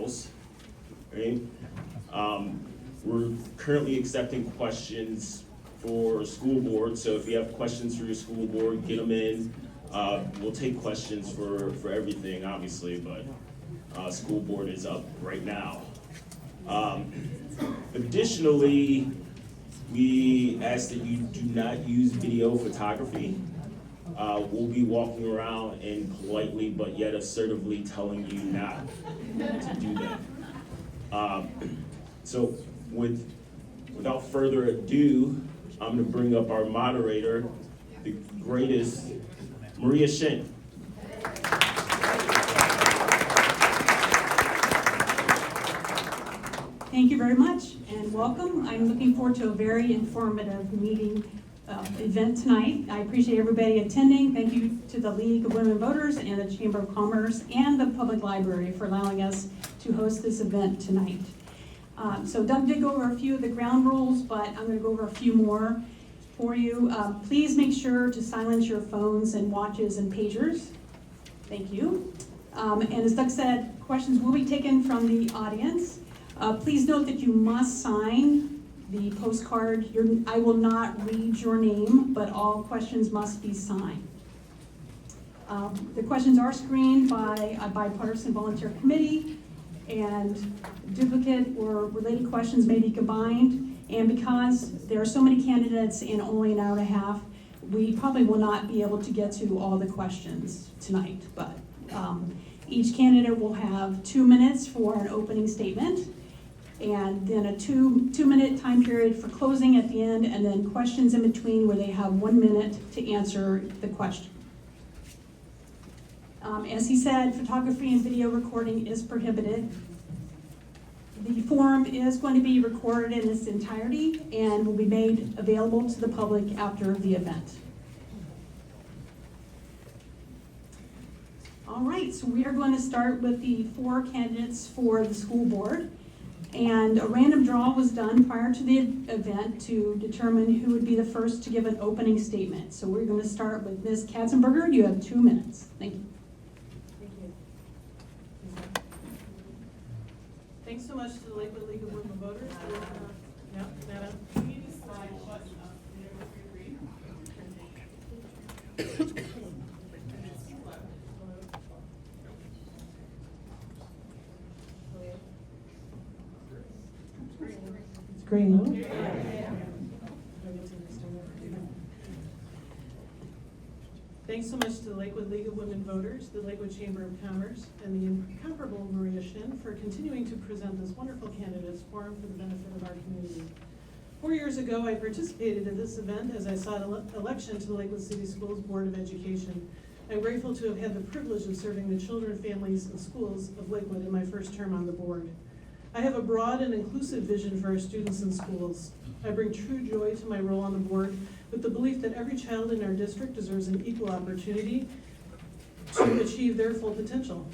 materials, right? We're currently accepting questions for school board, so if you have questions for your school board, get them in. We'll take questions for everything, obviously, but school board is up right now. Additionally, we ask that you do not use video photography. We'll be walking around and politely but yet assertively telling you not to do that. So without further ado, I'm gonna bring up our moderator, the greatest, Maria Shin. Thank you very much and welcome. I'm looking forward to a very informative event tonight. I appreciate everybody attending. Thank you to the League of Women Voters and the Chamber of Commerce and the Public Library for allowing us to host this event tonight. So Doug did go over a few of the ground rules, but I'm going to go over a few more for you. Please make sure to silence your phones and watches and pagers. Thank you. And as Doug said, questions will be taken from the audience. Please note that you must sign the postcard. I will not read your name, but all questions must be signed. The questions are screened by a bipartisan volunteer committee, and duplicate or related questions may be combined. And because there are so many candidates and only an hour and a half, we probably will not be able to get to all the questions tonight. But each candidate will have 2 minutes for an opening statement, and then a two-minute time period for closing at the end, and then questions in between where they have 1 minute to answer the question. As he said, photography and video recording is prohibited. The forum is going to be recorded in its entirety and will be made available to the public after the event. All right, so we are going to start with the 4 candidates for the school board. And a random draw was done prior to the event to determine who would be the first to give an opening statement. So we're going to start with Ms. Katzenberger. You have 2 minutes. Thank you. Thank you. Thanks so much to the Lakewood League of Women Voters. Yeah, Nana. Can you decide what It's green. Thanks so much to the Lakewood League of Women Voters, the Lakewood Chamber of Commerce, and the incomparable Maria Shin for continuing to present this wonderful candidates forum for the benefit of our community. 4 years ago, I participated in this event as I sought election to the Lakewood City Schools Board of Education. I'm grateful to have had the privilege of serving the children, families, and schools of Lakewood in my first term on the board. I have a broad and inclusive vision for our students and schools. I bring true joy to my role on the board with the belief that every child in our district deserves an equal opportunity to achieve their full potential.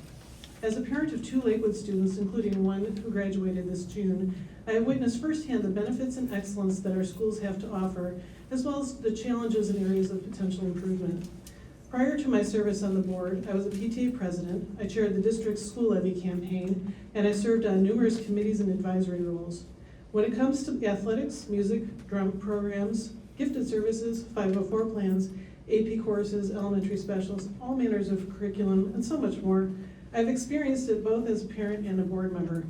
As a parent of 2 Lakewood students, including one who graduated this June, I have witnessed firsthand the benefits and excellence that our schools have to offer, as well as the challenges and areas of potential improvement. Prior to my service on the board, I was a PTA president, I chaired the district's school levy campaign, and I served on numerous committees and advisory roles. When it comes to athletics, music, drum programs, gifted services, 504 plans, AP courses, elementary specials, all manners of curriculum, and so much more, I've experienced it both as a parent and a board member.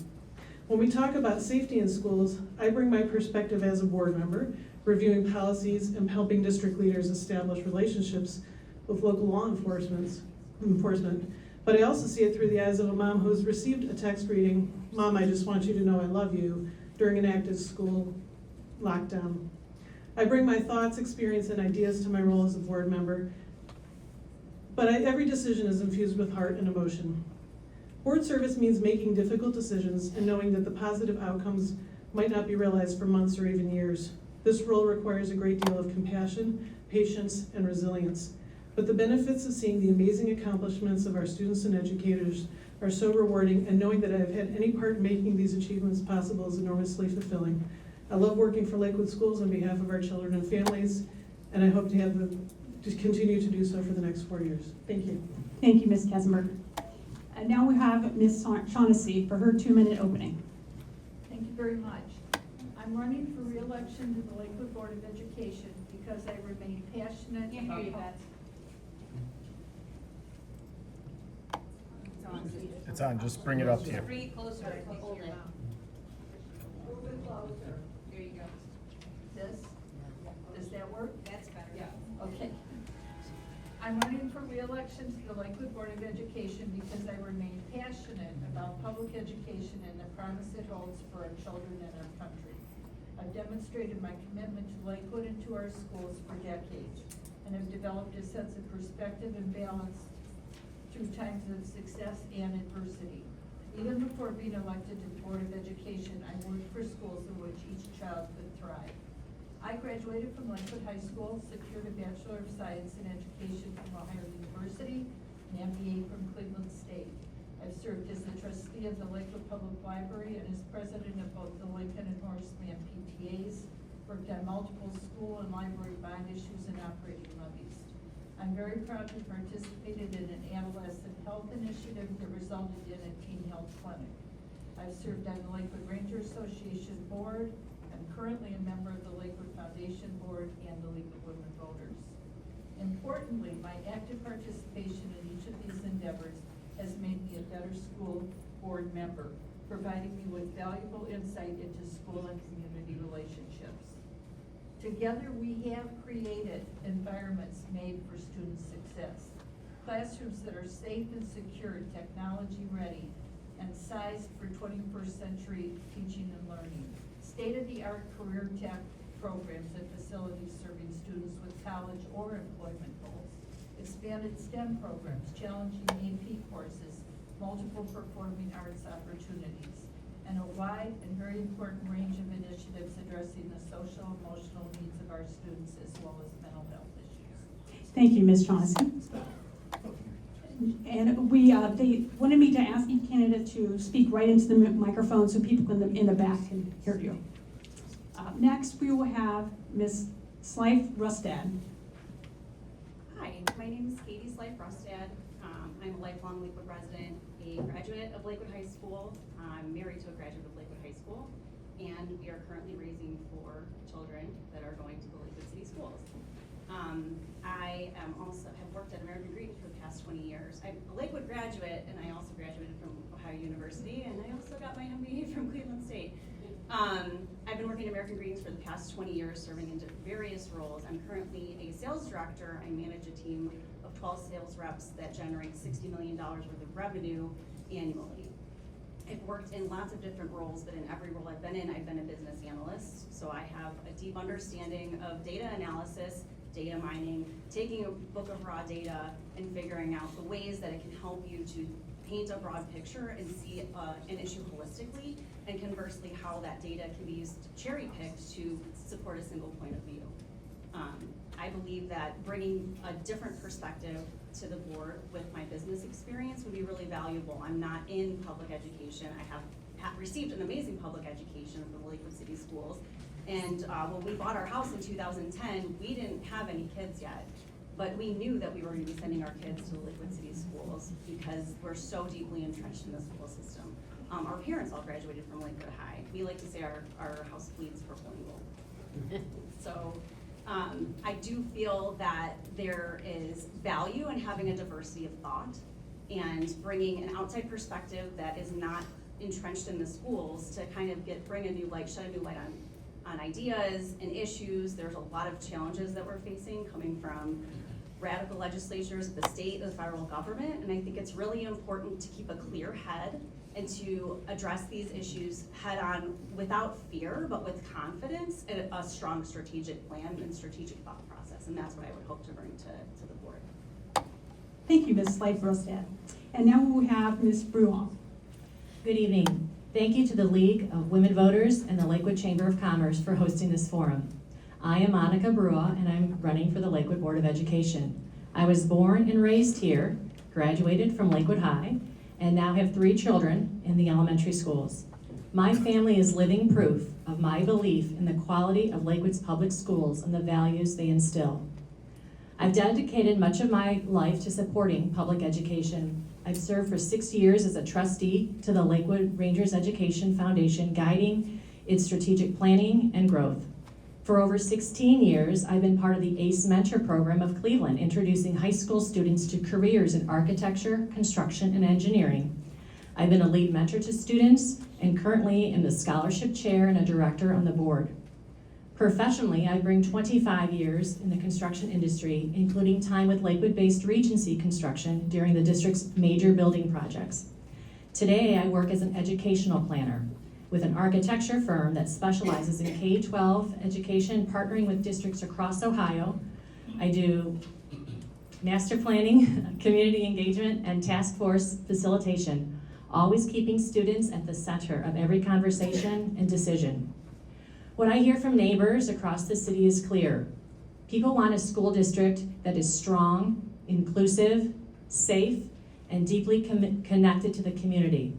When we talk about safety in schools, I bring my perspective as a board member, reviewing policies and helping district leaders establish relationships with local law enforcement. But I also see it through the eyes of a mom who's received a text reading, "Mom, I just want you to know I love you," during an active school lockdown. I bring my thoughts, experience, and ideas to my role as a board member, but every decision is infused with heart and emotion. Board service means making difficult decisions and knowing that the positive outcomes might not be realized for months or even years. This role requires a great deal of compassion, patience, and resilience. But the benefits of seeing the amazing accomplishments of our students and educators are so rewarding, and knowing that I've had any part in making these achievements possible is enormously fulfilling. I love working for Lakewood Schools on behalf of our children and families, and I hope to continue to do so for the next 4 years. Thank you. Thank you, Ms. Katzenberger. And now we have Ms. Shaughnessy for her 2-minute opening. Thank you very much. I'm running for re-election to the Lakewood Board of Education because I remain passionate about. It's on, just bring it up to you. Bring it closer, hold it. Move it closer. There you go. This, does that work? That's better. Yeah. Okay. I'm running for re-election to the Lakewood Board of Education because I remain passionate about public education and the promise it holds for our children and our country. I've demonstrated my commitment to Lakewood and to our schools for decades, and have developed a sense of perspective and balance through times of success and adversity. Even before being elected to the Board of Education, I worked for schools in which each child could thrive. I graduated from Lakewood High School, secured a Bachelor of Science in Education from Ohio University, an MBA from Cleveland State. I've served as the trustee of the Lakewood Public Library and as president of both the Lincoln and Horace Mann PTAs, worked on multiple school and library bond issues and operating levies. I'm very proud to have participated in an adolescent health initiative that resulted in a teen health clinic. I've served on the Lakewood Ranger Association Board. I'm currently a member of the Lakewood Foundation Board and the League of Women Voters. Importantly, my active participation in each of these endeavors has made me a better school board member, providing me with valuable insight into school and community relationships. Together, we have created environments made for student success. Classrooms that are safe and secure, technology ready, and sized for 21st century teaching and learning. State-of-the-art career tech programs and facilities serving students with college or employment goals. Expanded STEM programs, challenging AP courses, multiple performing arts opportunities, and a wide and very important range of initiatives addressing the social, emotional needs of our students as well as mental health issues. Thank you, Ms. Shaughnessy. And they wanted me to ask each candidate to speak right into the microphone so people in the back can hear you. Next, we will have Ms. Slife Rustad. Hi, my name is Katie Slife-Rustad. I'm a lifelong Lakewood resident, a graduate of Lakewood High School. I'm married to a graduate of Lakewood High School, and we are currently raising 4 children that are going to the Lakewood City Schools. I also have worked at American Greetings for the past 20 years. I'm a Lakewood graduate, and I also graduated from Ohio University, and I also got my MBA from Cleveland State. I've been working at American Greetings for the past 20 years, serving in various roles. I'm currently a sales director. I manage a team of 12 sales reps that generate $60 million worth of revenue annually. I've worked in lots of different roles, but in every role I've been in, I've been a business analyst. So I have a deep understanding of data analysis, data mining, taking a book of raw data and figuring out the ways that it can help you to paint a broad picture and see an issue holistically, and conversely how that data can be used cherry-picked to support a single point of view. I believe that bringing a different perspective to the board with my business experience would be really valuable. I'm not in public education. I have received an amazing public education from the Lakewood City Schools. And when we bought our house in 2010, we didn't have any kids yet. But we knew that we were going to be sending our kids to the Lakewood City Schools because we're so deeply entrenched in the school system. Our parents all graduated from Lakewood High. We like to say our house bleeds purple and gold. So I do feel that there is value in having a diversity of thought and bringing an outside perspective that is not entrenched in the schools to kind of bring a new light, shed a new light on ideas and issues. There's a lot of challenges that we're facing coming from radical legislatures at the state, the federal government, and I think it's really important to keep a clear head and to address these issues head on without fear, but with confidence and a strong strategic plan and strategic thought process, and that's what I would hope to bring to the board. Thank you, Ms. Slife-Rostad. And now we have Ms. Bruon. Good evening. Thank you to the League of Women Voters and the Lakewood Chamber of Commerce for hosting this forum. I am Monica Brua, and I'm running for the Lakewood Board of Education. I was born and raised here, graduated from Lakewood High, and now have 3 children in the elementary schools. My family is living proof of my belief in the quality of Lakewood's public schools and the values they instill. I've dedicated much of my life to supporting public education I've served for 6 years as a trustee to the Lakewood Rangers Education Foundation, guiding its strategic planning and growth. For over 16 years, I've been part of the ACE Mentor program of Cleveland, introducing high school students to careers in architecture, construction, and engineering. I've been a lead mentor to students and currently am the scholarship chair and a director on the board. Professionally, I bring 25 years in the construction industry, including time with Lakewood-based Regency Construction during the district's major building projects. Today, I work as an educational planner with an architecture firm that specializes in K-12 education, partnering with districts across Ohio. I do master planning, community engagement, and task force facilitation, always keeping students at the center of every conversation and decision. What I hear from neighbors across the city is clear. People want a school district that is strong, inclusive, safe, and deeply connected to the community.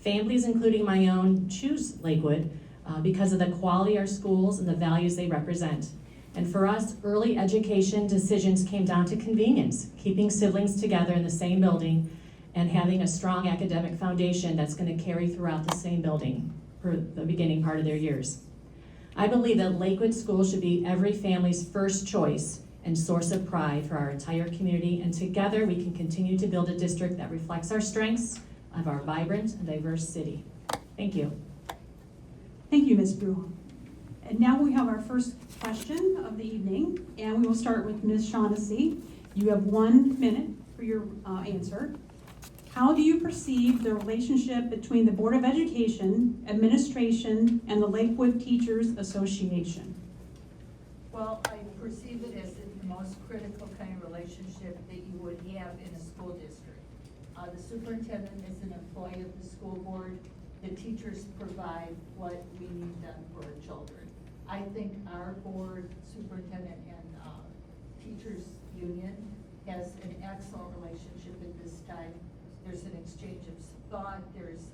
Families, including my own, choose Lakewood because of the quality of our schools and the values they represent. And for us, early education decisions came down to convenience, keeping siblings together in the same building and having a strong academic foundation that's going to carry throughout the same building for the beginning part of their years. I believe that Lakewood schools should be every family's first choice and source of pride for our entire community, and together we can continue to build a district that reflects our strengths of our vibrant and diverse city. Thank you. Thank you, Ms. Bruin. And now we have our first question of the evening, and we will start with Ms. Shaughnessy. You have 1 minute for your answer. How do you perceive the relationship between the Board of Education, administration, and the Lakewood Teachers Association? Well, I perceive it as the most critical kind of relationship that you would have in a school district. The superintendent is an employee of the school board. The teachers provide what we need done for our children. I think our board, superintendent, and teachers union has an excellent relationship at this time. There's an exchange of thought. There's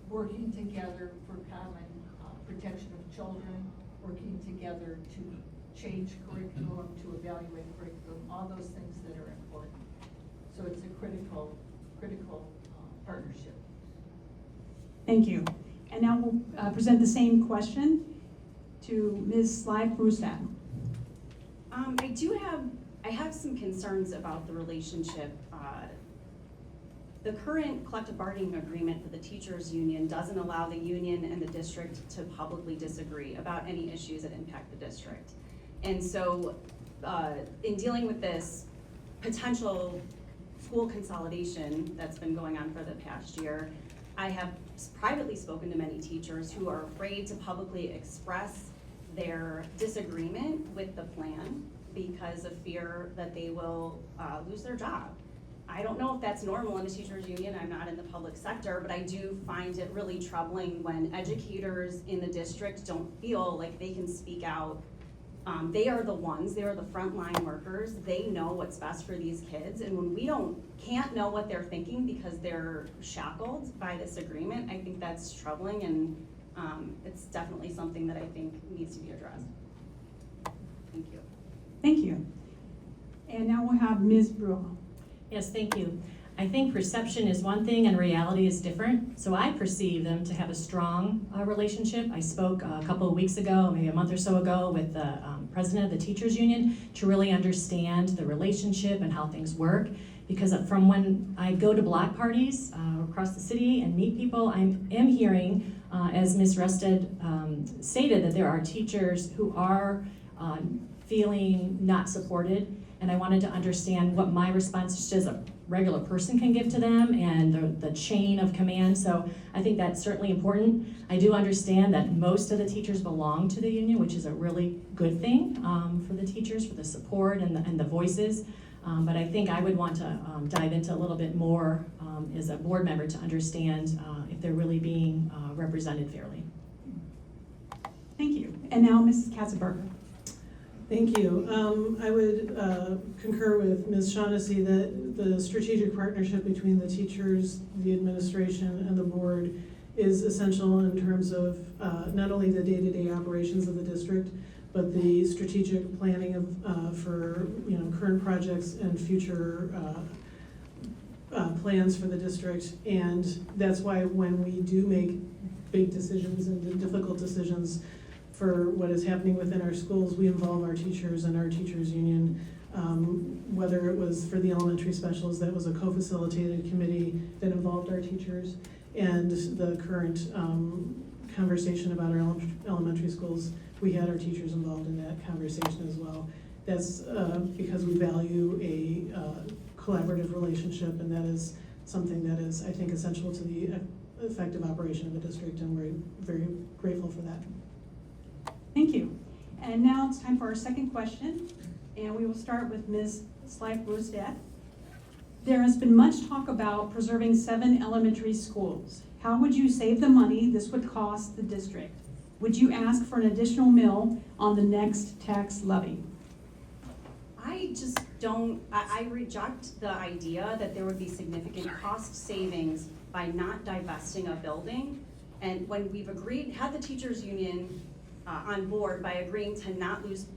working together for common protection of children, working together to change curriculum, to evaluate curriculum, all those things that are important. So it's a critical partnership. Thank you. And now we'll present the same question to Ms. Sly-Brustad. I have some concerns about the relationship. The current collective bargaining agreement for the teachers union doesn't allow the union and the district to publicly disagree about any issues that impact the district. And so in dealing with this potential school consolidation that's been going on for the past year, I have privately spoken to many teachers who are afraid to publicly express their disagreement with the plan because of fear that they will lose their job. I don't know if that's normal in a teachers union. I'm not in the public sector, but I do find it really troubling when educators in the district don't feel like they can speak out. They are the frontline workers. They know what's best for these kids. And when we can't know what they're thinking because they're shackled by this agreement, I think that's troubling, and it's definitely something that I think needs to be addressed. Thank you. Thank you. And now we'll have Ms. Brewer. Yes, thank you. I think perception is one thing and reality is different. So I perceive them to have a strong relationship. I spoke a couple of weeks ago, maybe a month or so ago, with the president of the teachers union to really understand the relationship and how things work. Because from when I go to block parties across the city and meet people, I am hearing, as Ms. Rusted stated, that there are teachers who are feeling not supported. And I wanted to understand what my response just as a regular person can give to them and the chain of command. So I think that's certainly important. I do understand that most of the teachers belong to the union, which is a really good thing for the teachers, for the support and the voices. But I think I would want to dive into a little bit more as a board member to understand if they're really being represented fairly. Thank you. And now Mrs. Katzenberger. Thank you. I would concur with Ms. Shaughnessy that the strategic partnership between the teachers, the administration, and the board is essential in terms of not only the day-to-day operations of the district, but the strategic planning of for current projects and future plans for the district, and that's why when we do make big decisions and difficult decisions for what is happening within our schools, we involve our teachers and our teachers union. Whether it was for the elementary specials, that was a co-facilitated committee that involved our teachers, and the current conversation about our elementary schools, we had our teachers involved in that conversation as well. That's because we value a collaborative relationship, and that is something that is, I think, essential to the effective operation of the district, and we're very grateful for that. Thank you. And now it's time for our second question, and we will start with Ms. Sleif-Rostad. There has been much talk about preserving 7 elementary schools. How would you save the money this would cost the district? Would you ask for an additional mill on the next tax levy? I just don't, I reject the idea that there would be significant cost savings by not divesting a building. And when we've agreed, had the teachers union on board by agreeing to not lose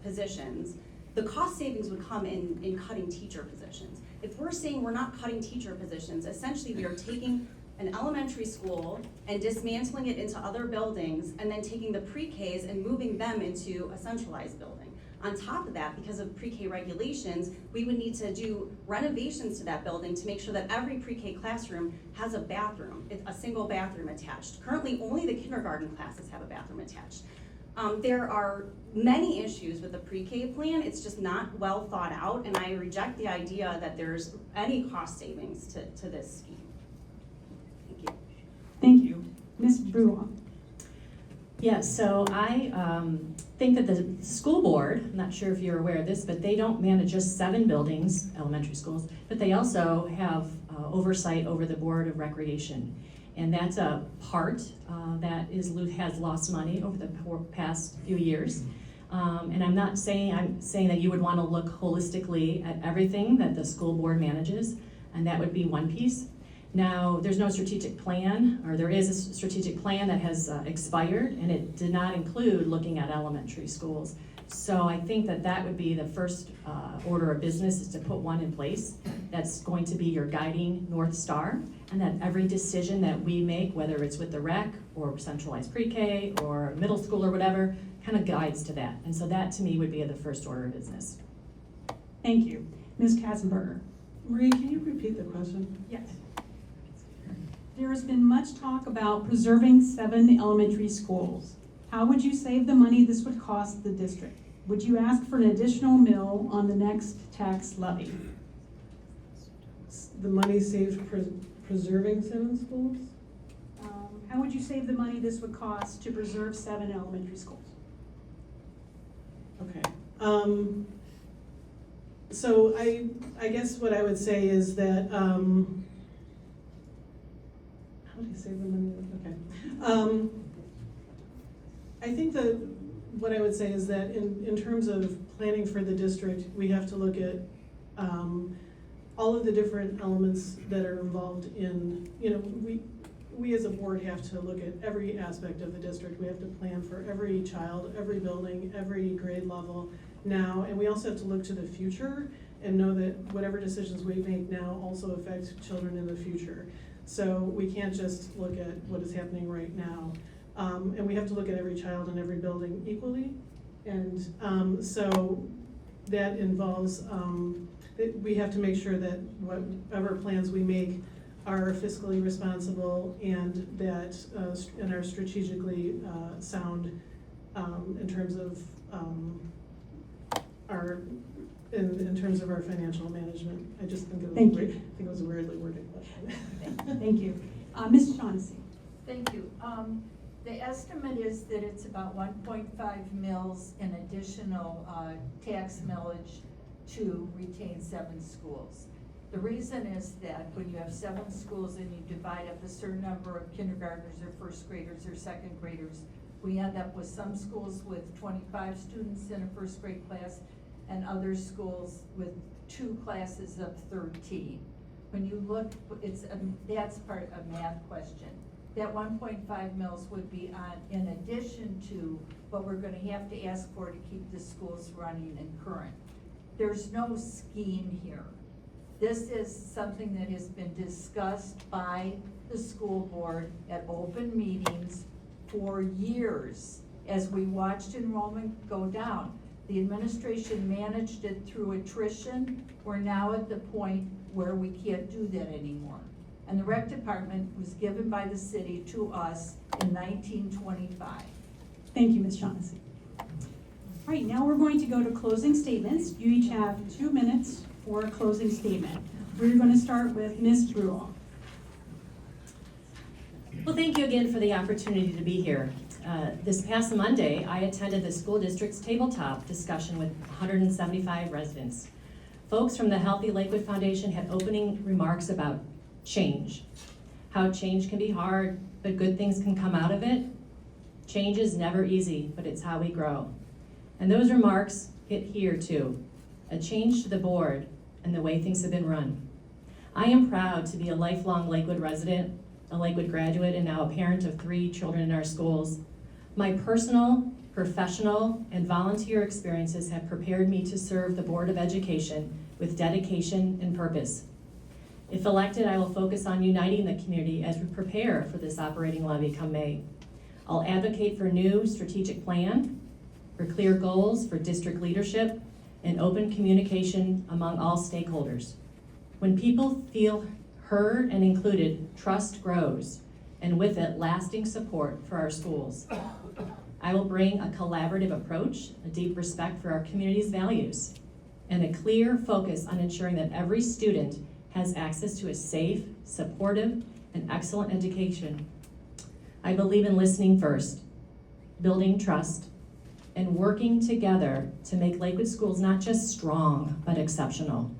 positions, the cost savings would come in cutting teacher positions. If we're saying we're not cutting teacher positions, essentially we are taking an elementary school and dismantling it into other buildings, and then taking the pre-Ks and moving them into a centralized building. On top of that, because of pre-K regulations, we would need to do renovations to that building to make sure that every pre-K classroom has a bathroom, a single bathroom attached. Currently, only the kindergarten classes have a bathroom attached. There are many issues with the pre-K plan. It's just not well thought out, and I reject the idea that there's any cost savings to this scheme. Thank you. Thank you. Ms. Brua. Yes, so I think that the school board, I'm not sure if you're aware of this, but they don't manage just 7 buildings, elementary schools, but they also have oversight over the Board of Recreation. And that's a part that has lost money over the past few years. And I'm saying that you would want to look holistically at everything that the school board manages, and that would be one piece. Now, there's no strategic plan, or there is a strategic plan that has expired, and it did not include looking at elementary schools. So I think that that would be the first order of business, is to put one in place that's going to be your guiding North Star, and that every decision that we make, whether it's with the rec or centralized pre-K or middle school or whatever, kind of guides to that. And so that to me would be the first order of business. Thank you. Ms. Katzenberger. Marie, can you repeat the question? Yes. There has been much talk about preserving 7 elementary schools. How would you save the money this would cost the district? Would you ask for an additional mill on the next tax levy? The money saved preserving 7 schools? How would you save the money this would cost to preserve 7 elementary schools? Okay. So I guess what I would say is that, how do you save the money? Okay. I think that what I would say is that in terms of planning for the district, we have to look at all of the different elements that are involved in, we as a board have to look at every aspect of the district. We have to plan for every child, every building, every grade level now, and we also have to look to the future and know that whatever decisions we make now also affect children in the future. So we can't just look at what is happening right now. And we have to look at every child and every building equally. And so that involves, we have to make sure that whatever plans we make are fiscally responsible and that and are strategically sound in terms of in terms of our financial management. I just think it was a weirdly worded question. Thank you. Ms. Shaughnessy. Thank you. The estimate is that it's about 1.5 mils in additional tax millage to retain 7 schools. The reason is that when you have 7 schools and you divide up a certain number of kindergartners or first graders or second graders, we end up with some schools with 25 students in a first grade class and other schools with 2 classes of 13. When you look, that's part of a math question. That 1.5 mils would be on in addition to what we're going to have to ask for to keep the schools running and current. There's no scheme here. This is something that has been discussed by the school board at open meetings for years as we watched enrollment go down. The administration managed it through attrition. We're now at the point where we can't do that anymore. And the rec department was given by the city to us in 1925. Thank you, Ms. Shaughnessy. All right, now we're going to go to closing statements. You each have 2 minutes for a closing statement. We're going to start with Ms. Brule. Well, thank you again for the opportunity to be here. This past Monday, I attended the school district's tabletop discussion with 175 residents. Folks from the Healthy Lakewood Foundation had opening remarks about change, how change can be hard, but good things can come out of it. Change is never easy, but it's how we grow. And those remarks hit here too, a change to the board and the way things have been run. I am proud to be a lifelong Lakewood resident, a Lakewood graduate, and now a parent of 3 children in our schools. My personal, professional, and volunteer experiences have prepared me to serve the Board of Education with dedication and purpose. If elected, I will focus on uniting the community as we prepare for this operating levy come May. I'll advocate for a new strategic plan, for clear goals for district leadership, and open communication among all stakeholders. When people feel heard and included, trust grows, and with it, lasting support for our schools. I will bring a collaborative approach, a deep respect for our community's values, and a clear focus on ensuring that every student has access to a safe, supportive, and excellent education. I believe in listening first, building trust, and working together to make Lakewood schools not just strong, but exceptional.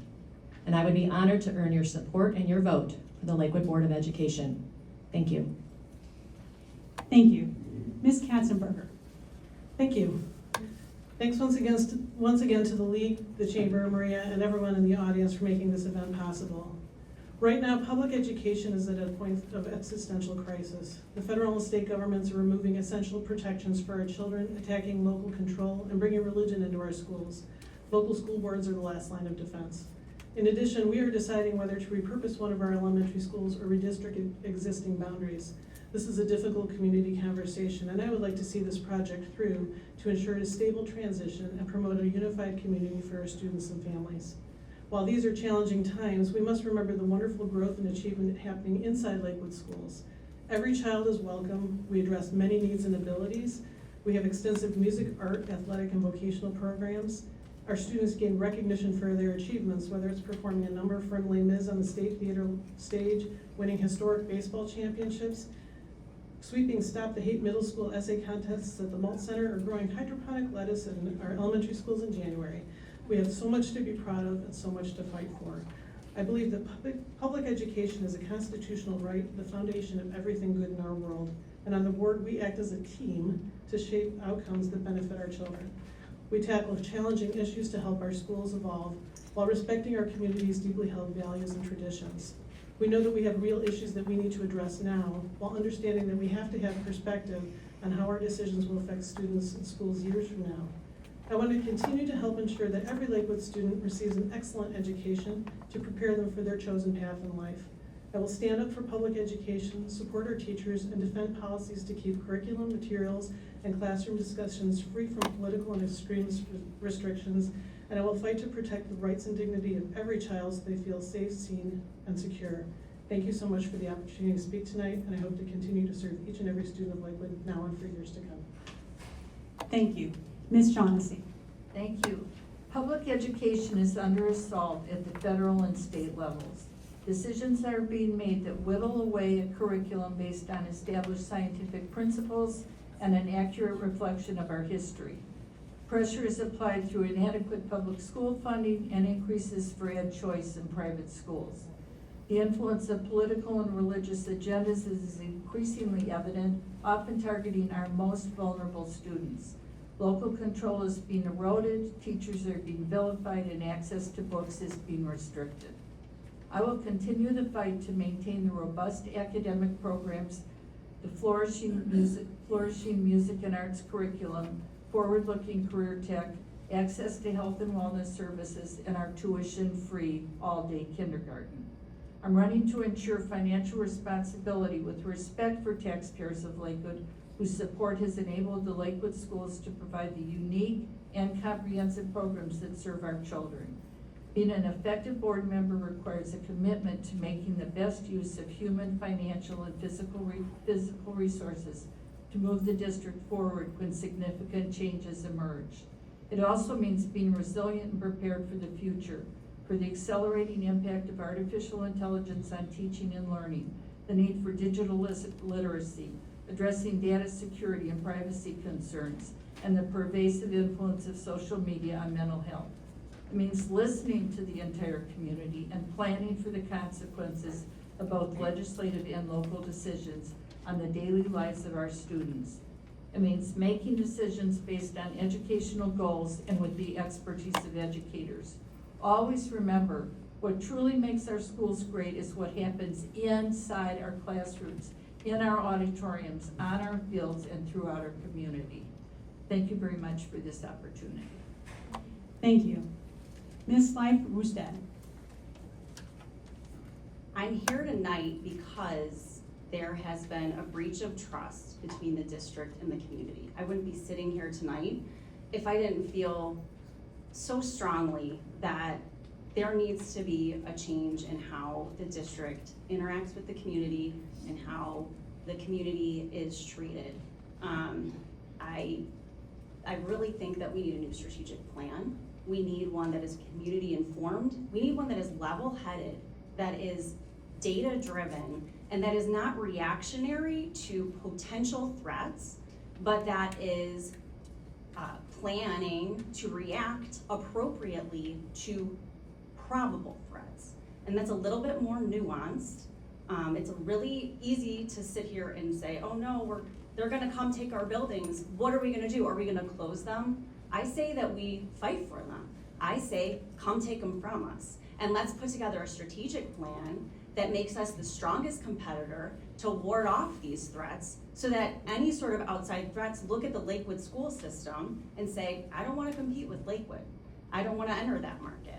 And I would be honored to earn your support and your vote for the Lakewood Board of Education. Thank you. Thank you. Ms. Katzenberger. Thank you. Thanks once again to the League, the Chamber, Maria, and everyone in the audience for making this event possible. Right now, public education is at a point of existential crisis. The federal and state governments are removing essential protections for our children, attacking local control, and bringing religion into our schools. Local school boards are the last line of defense. In addition, we are deciding whether to repurpose one of our elementary schools or redistrict existing boundaries. This is a difficult community conversation, and I would like to see this project through to ensure a stable transition and promote a unified community for our students and families. While these are challenging times, we must remember the wonderful growth and achievement happening inside Lakewood schools. Every child is welcome. We address many needs and abilities. We have extensive music, art, athletic, and vocational programs. Our students gain recognition for their achievements, whether it's performing a number for Les Mis on the State Theater stage, winning historic baseball championships, sweeping Stop the Hate middle school essay contests at the Malt Center, or growing hydroponic lettuce in our elementary schools in January. We have so much to be proud of and so much to fight for. I believe that public education is a constitutional right, the foundation of everything good in our world. And on the board, we act as a team to shape outcomes that benefit our children. We tackle challenging issues to help our schools evolve while respecting our community's deeply held values and traditions. We know that we have real issues that we need to address now, while understanding that we have to have perspective on how our decisions will affect students and schools years from now. I want to continue to help ensure that every Lakewood student receives an excellent education to prepare them for their chosen path in life. I will stand up for public education, support our teachers, and defend policies to keep curriculum, materials, and classroom discussions free from political and extremist restrictions, and I will fight to protect the rights and dignity of every child so they feel safe, seen, and secure. Thank you so much for the opportunity to speak tonight, and I hope to continue to serve each and every student of Lakewood now and for years to come. Thank you. Ms. Shaughnessy. Thank you. Public education is under assault at the federal and state levels. Decisions are being made that whittle away a curriculum based on established scientific principles and an accurate reflection of our history. Pressure is applied through inadequate public school funding and increases for ed choice in private schools. The influence of political and religious agendas is increasingly evident, often targeting our most vulnerable students. Local control is being eroded, teachers are being vilified, and access to books is being restricted. I will continue the fight to maintain the robust academic programs, the flourishing music and arts curriculum, forward-looking career tech, access to health and wellness services, and our tuition-free all-day kindergarten. I'm running to ensure financial responsibility with respect for taxpayers of Lakewood whose support has enabled the Lakewood schools to provide the unique and comprehensive programs that serve our children. Being an effective board member requires a commitment to making the best use of human, financial, and physical resources to move the district forward when significant changes emerge. It also means being resilient and prepared for the future, for the accelerating impact of artificial intelligence on teaching and learning, the need for digital literacy, addressing data security and privacy concerns, and the pervasive influence of social media on mental health. It means listening to the entire community and planning for the consequences of both legislative and local decisions on the daily lives of our students. It means making decisions based on educational goals and with the expertise of educators. Always remember, what truly makes our schools great is what happens inside our classrooms, in our auditoriums, on our fields, and throughout our community. Thank you very much for this opportunity. Thank you. Ms. Leif Rustad. I'm here tonight because there has been a breach of trust between the district and the community. I wouldn't be sitting here tonight if I didn't feel so strongly that there needs to be a change in how the district interacts with the community and how the community is treated. I really think that we need a new strategic plan. We need one that is community informed. We need one that is level-headed, that is data-driven, and that is not reactionary to potential threats, but that is planning to react appropriately to probable threats. And that's a little bit more nuanced. It's really easy to sit here and say, oh no, they're gonna come take our buildings. What are we gonna do? Are we gonna close them? I say that we fight for them. I say, come take them from us. And let's put together a strategic plan that makes us the strongest competitor to ward off these threats so that any sort of outside threats look at the Lakewood school system and say, I don't wanna compete with Lakewood. I don't wanna enter that market.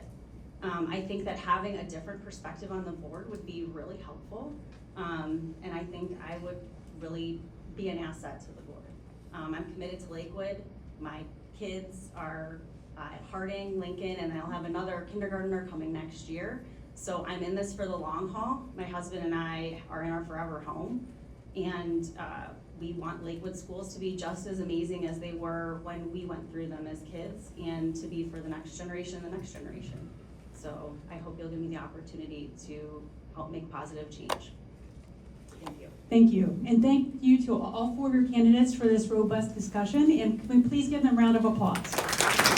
I think that having a different perspective on the board would be really helpful. And I think I would really be an asset to the board. I'm committed to Lakewood. My kids are at Harding, Lincoln, and I'll have another kindergartner coming next year. So I'm in this for the long haul. My husband and I are in our forever home. And we want Lakewood schools to be just as amazing as they were when we went through them as kids, and to be for the next generation, So I hope you'll give me the opportunity to help make positive change. Thank you. Thank you. And thank you to all four of your candidates for this robust discussion. And can we please give them a round of applause?